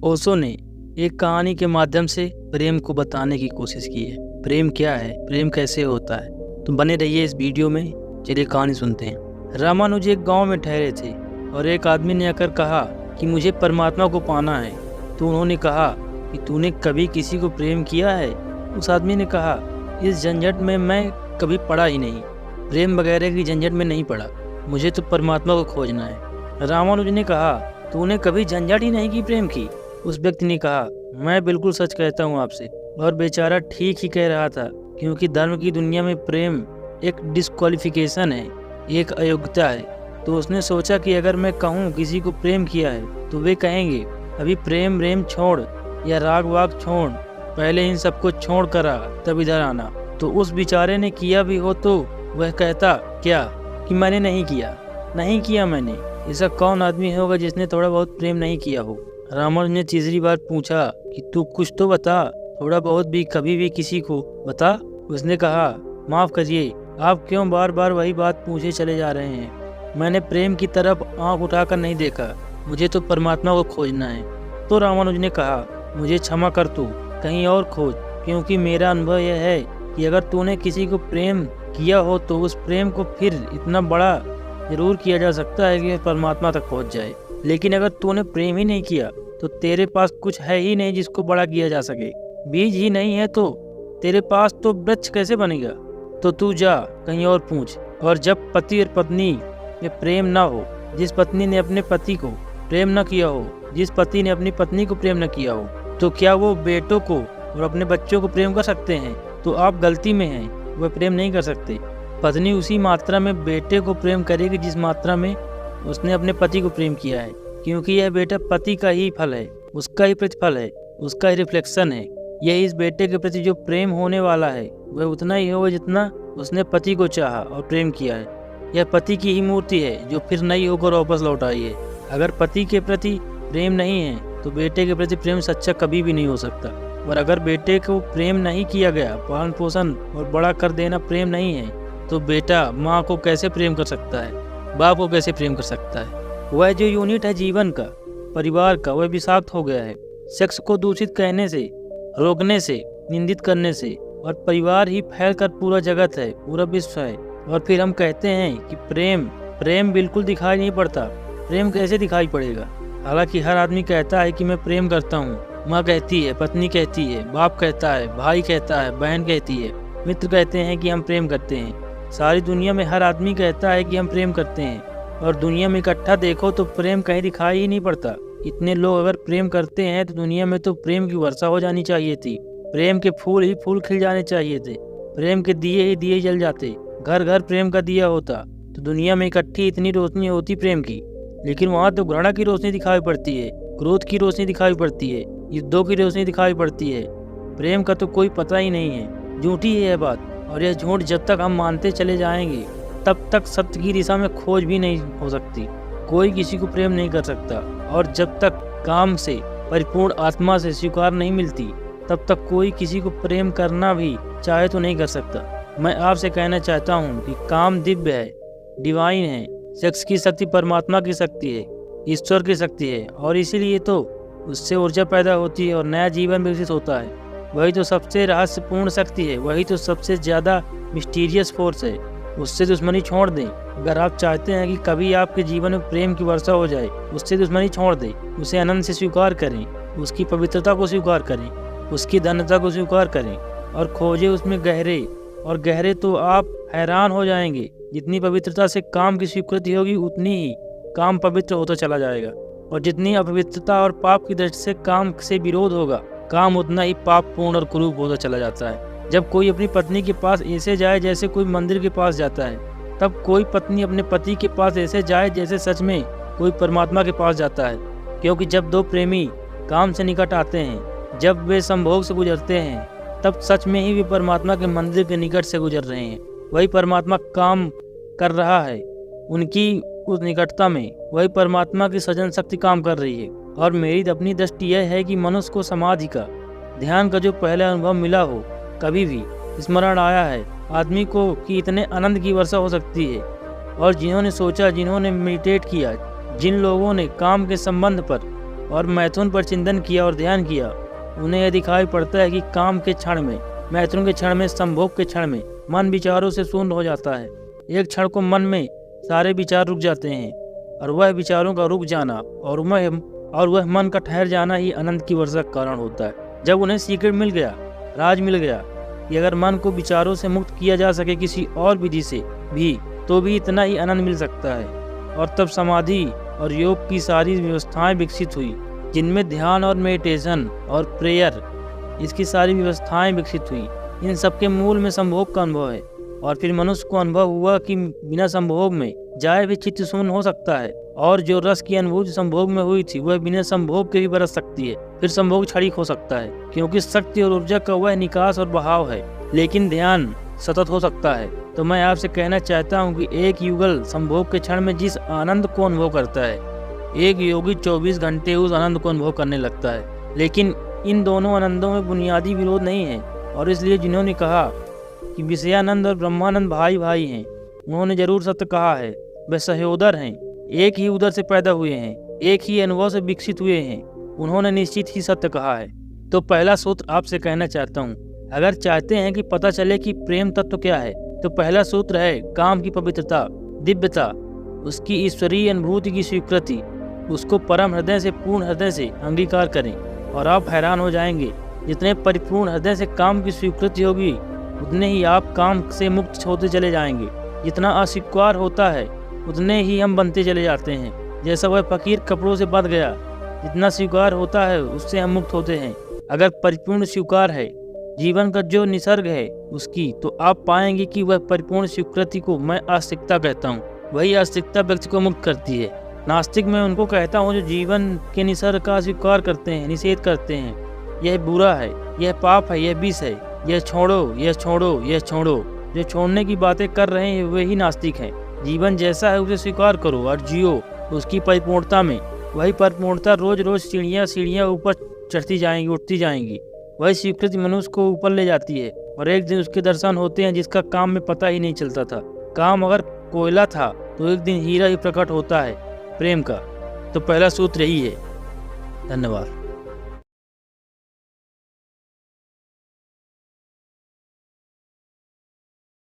ओशो ने एक कहानी के माध्यम से प्रेम को बताने की कोशिश की है। प्रेम क्या है, प्रेम कैसे होता है, तो बने रहिए इस वीडियो में। चलिए कहानी सुनते हैं। रामानुज एक गांव में ठहरे थे और एक आदमी ने आकर कहा कि मुझे परमात्मा को पाना है। तो उन्होंने कहा कि तूने कभी किसी को प्रेम किया है? उस आदमी ने कहा, इस झंझट में मैं कभी पड़ा ही नहीं, प्रेम वगैरह की झंझट में नहीं पड़ा, मुझे तो परमात्मा को खोजना है। रामानुज ने कहा, तूने कभी झंझट ही नहीं की प्रेम की? उस व्यक्ति ने कहा, मैं बिल्कुल सच कहता हूँ आपसे। और बेचारा ठीक ही कह रहा था, क्योंकि धर्म की दुनिया में प्रेम एक डिस्क्वालिफिकेशन है, एक अयोग्यता है। तो उसने सोचा कि अगर मैं कहूँ किसी को प्रेम किया है तो वे कहेंगे, अभी प्रेम व्रेम छोड़ या राग वाग छोड़, पहले इन सबको छोड़ कर आ, तब इधर आना। तो उस बेचारे ने किया भी हो तो वह कहता क्या कि मैंने नहीं किया मैंने। ऐसा कौन आदमी होगा जिसने थोड़ा बहुत प्रेम नहीं किया हो? रामानुज ने तीसरी बार पूछा कि तू कुछ तो बता, थोड़ा बहुत भी कभी भी किसी को बता। उसने कहा, माफ करिए, आप क्यों बार बार वही बात पूछे चले जा रहे हैं? मैंने प्रेम की तरफ आंख उठाकर नहीं देखा, मुझे तो परमात्मा को खोजना है। तो रामानुज ने कहा, मुझे क्षमा कर, तू कहीं और खोज, क्योंकि मेरा अनुभव यह है कि अगर तूने किसी को प्रेम किया हो तो उस प्रेम को फिर इतना बड़ा जरूर किया जा सकता है कि परमात्मा तक पहुंच जाए। लेकिन अगर तूने प्रेम ही नहीं किया तो तेरे पास कुछ है ही नहीं जिसको बड़ा किया जा सके। बीज ही नहीं है तो तेरे पास तो वृक्ष कैसे बनेगा? तो तू जा कहीं और पूछ। और जब पति और पत्नी में प्रेम ना हो, जिस पत्नी ने अपने पति को प्रेम न किया हो, जिस पति ने अपनी पत्नी को प्रेम न किया हो, तो क्या वो बेटों को और अपने बच्चों को प्रेम कर सकते हैं? तो आप गलती में हैं, वह प्रेम नहीं कर सकते। पत्नी उसी मात्रा में बेटे को प्रेम करेगी जिस मात्रा में उसने अपने पति को प्रेम किया है, क्योंकि यह बेटा पति का ही फल है, उसका ही प्रतिफल है, उसका ही रिफ्लेक्शन है। यह इस बेटे के प्रति जो प्रेम होने वाला है वह उतना ही होगा जितना उसने पति को चाहा और प्रेम किया है। यह पति की ही मूर्ति है जो फिर नई होकर वापस लौट आई है। अगर पति के प्रति प्रेम नहीं है तो बेटे के प्रति प्रेम सच्चा कभी भी नहीं हो सकता। और अगर बेटे को प्रेम नहीं किया गया, पालन पोषण और बड़ा कर देना प्रेम नहीं है, तो बेटा माँ को कैसे प्रेम कर सकता है, बाप को कैसे प्रेम कर सकता है? वह जो यूनिट है जीवन का, परिवार का, वह विषाक्त हो गया है। सेक्स को दूषित कहने से, रोकने से, निंदित करने से, और परिवार ही फैलकर पूरा जगत है, पूरा विश्व है। और फिर हम कहते हैं कि प्रेम बिल्कुल दिखाई नहीं पड़ता। प्रेम कैसे दिखाई पड़ेगा? हालांकि हर आदमी कहता है कि मैं प्रेम करता हूँ। माँ कहती है, पत्नी कहती है, बाप कहता है, भाई कहता है, बहन कहती है, मित्र कहते हैं कि हम प्रेम करते हैं। सारी दुनिया में हर आदमी कहता है कि हम प्रेम करते हैं, और दुनिया में इकट्ठा देखो तो प्रेम कहीं दिखाई ही नहीं पड़ता। इतने लोग अगर प्रेम करते हैं तो दुनिया में तो प्रेम की वर्षा हो जानी चाहिए थी, प्रेम के फूल ही फूल खिल जाने चाहिए थे, प्रेम के दिए ही दिए जल जाते, घर घर प्रेम का दिया होता तो दुनिया में इकट्ठी इतनी रोशनी होती प्रेम की। लेकिन वहाँ तो घृणा की रोशनी दिखाई पड़ती है, क्रोध की रोशनी दिखाई पड़ती है, युद्धों की रोशनी दिखाई पड़ती है। प्रेम का तो कोई पता ही नहीं है। झूठी है यह बात, और यह झूठ जब तक हम मानते चले जाएंगे तब तक सत्य की दिशा में खोज भी नहीं हो सकती। कोई किसी को प्रेम नहीं कर सकता, और जब तक काम से परिपूर्ण आत्मा से स्वीकार नहीं मिलती तब तक कोई किसी को प्रेम करना भी चाहे तो नहीं कर सकता। मैं आपसे कहना चाहता हूँ कि काम दिव्य है, डिवाइन है। सेक्स की शक्ति परमात्मा की शक्ति है, ईश्वर की शक्ति है, और इसीलिए तो उससे ऊर्जा पैदा होती है और नया जीवन विकसित होता है। वही तो सबसे रहस्यपूर्ण शक्ति है, वही तो सबसे ज़्यादा मिस्टीरियस फोर्स है। उससे दुश्मनी छोड़ दें। अगर आप चाहते हैं कि कभी आपके जीवन में प्रेम की वर्षा हो जाए, उससे दुश्मनी छोड़ दें, उसे आनंद से स्वीकार करें, उसकी पवित्रता को स्वीकार करें, उसकी धन्यता को स्वीकार करें, और खोजें उसमें गहरे तो आप हैरान हो जाएंगे। जितनी पवित्रता से काम की स्वीकृति होगी उतनी ही काम पवित्र होता चला जाएगा, और जितनी अपवित्रता और पाप की दृष्टि से काम से विरोध होगा, काम उतना ही पाप पूर्ण और कुरूप होता चला जाता है। जब कोई अपनी पत्नी के पास ऐसे जाए जैसे कोई मंदिर के पास जाता है, तब कोई पत्नी अपने पति के पास ऐसे जाए जैसे सच में कोई परमात्मा के पास जाता है। क्योंकि जब दो प्रेमी काम से निकट आते हैं, जब वे संभोग से गुजरते हैं, तब सच में ही वे परमात्मा के मंदिर के निकट से गुजर रहे हैं। वही परमात्मा काम कर रहा है उनकी उस निकटता में, वही परमात्मा की सजन शक्ति काम कर रही है। और मेरी अपनी दृष्टि यह है कि मनुष्य को समाधि का, ध्यान का जो पहला अनुभव मिला हो, कभी भी स्मरण आया है आदमी को कि इतने आनंद की वर्षा हो सकती है। और जिन्होंने सोचा, जिन्होंने मेडिटेट किया, जिन लोगों ने काम के संबंध पर और मैथुन पर चिंतन किया और ध्यान किया, उन्हें यह दिखाई पड़ता है कि काम के क्षण में, मैथुन के क्षण में, संभोग के क्षण में मन विचारों से शून्य हो जाता है। एक क्षण को मन में सारे विचार रुक जाते हैं और वह विचारों का रुक जाना और वह मन का ठहर जाना ही आनंद की वर्षा का कारण होता है। जब उन्हें सीक्रेट मिल गया, राज मिल गया कि अगर मन को विचारों से मुक्त किया जा सके किसी और विधि से भी, तो भी इतना ही आनंद मिल सकता है। और तब समाधि और योग की सारी व्यवस्थाएं विकसित हुई, जिनमें ध्यान और मेडिटेशन और प्रेयर, इसकी सारी व्यवस्थाएं विकसित हुई। इन सबके मूल में संभोग का अनुभव है। और फिर मनुष्य को अनुभव हुआ कि बिना संभोग में जाए भी चित्त शून्य हो सकता है, और जो रस की अनुभूति संभोग में हुई थी वह बिना संभोग के भी बरस सकती है। फिर संभोग क्षणिक हो सकता है, क्योंकि शक्ति और ऊर्जा का वह निकास और बहाव है, लेकिन ध्यान सतत हो सकता है। तो मैं आपसे कहना चाहता हूँ कि एक युगल संभोग के क्षण में जिस आनंद को अनुभव करता है, एक योगी 24 घंटे उस आनंद को अनुभव करने लगता है। लेकिन इन दोनों आनंदों में बुनियादी विरोध नहीं है, और इसलिए जिन्होंने कहा कि विषयानंद और ब्रह्मानंद भाई भाई हैं, उन्होंने जरूर सत्य कहा है। वे सहोदर हैं, एक ही उदर से पैदा हुए हैं, एक ही अनुभव से विकसित हुए हैं। उन्होंने निश्चित ही सत्य कहा है। तो पहला सूत्र आपसे कहना चाहता हूँ, अगर चाहते हैं कि पता चले कि प्रेम तत्व क्या है, तो पहला सूत्र है काम की पवित्रता, दिव्यता, उसकी ईश्वरीय अनुभूति की स्वीकृति। उसको परम हृदय से, पूर्ण हृदय से अंगीकार करें और आप हैरान हो जाएंगे। जितने परिपूर्ण हृदय से काम की स्वीकृति होगी, उतने ही आप काम से मुक्त होते चले जाएंगे। जितना अस्वीकार होता है, उतने ही हम बनते चले जाते हैं। जैसा वह फकीर कपड़ों से बंध गया, जितना स्वीकार होता है उससे हम मुक्त होते हैं। अगर परिपूर्ण स्वीकार है जीवन का जो निसर्ग है उसकी, तो आप पाएंगे कि वह परिपूर्ण स्वीकृति को मैं आस्तिकता कहता हूँ। वही आस्तिकता व्यक्ति को मुक्त करती है। नास्तिक मैं उनको कहता हूँ जो जीवन के निसर्ग का स्वीकार करते हैं, निषेध करते हैं। यह बुरा है, यह पाप है, यह विष है, यह छोड़ो, यह छोड़ो, यह छोड़ो। जो छोड़ने की बातें कर रहे हैं वे ही नास्तिक हैं। जीवन जैसा है उसे स्वीकार करो और जियो उसकी परिपूर्णता में। वही परिपूर्णता रोज रोज सीढ़ियाँ ऊपर चढ़ती जाएंगी, उठती जाएंगी। वही स्वीकृति मनुष्य को ऊपर ले जाती है, और एक दिन उसके दर्शन होते हैं जिसका काम में पता ही नहीं चलता था। काम अगर कोयला था तो एक दिन हीरा ही प्रकट होता है प्रेम का। तो पहला सूत्र यही है। धन्यवाद।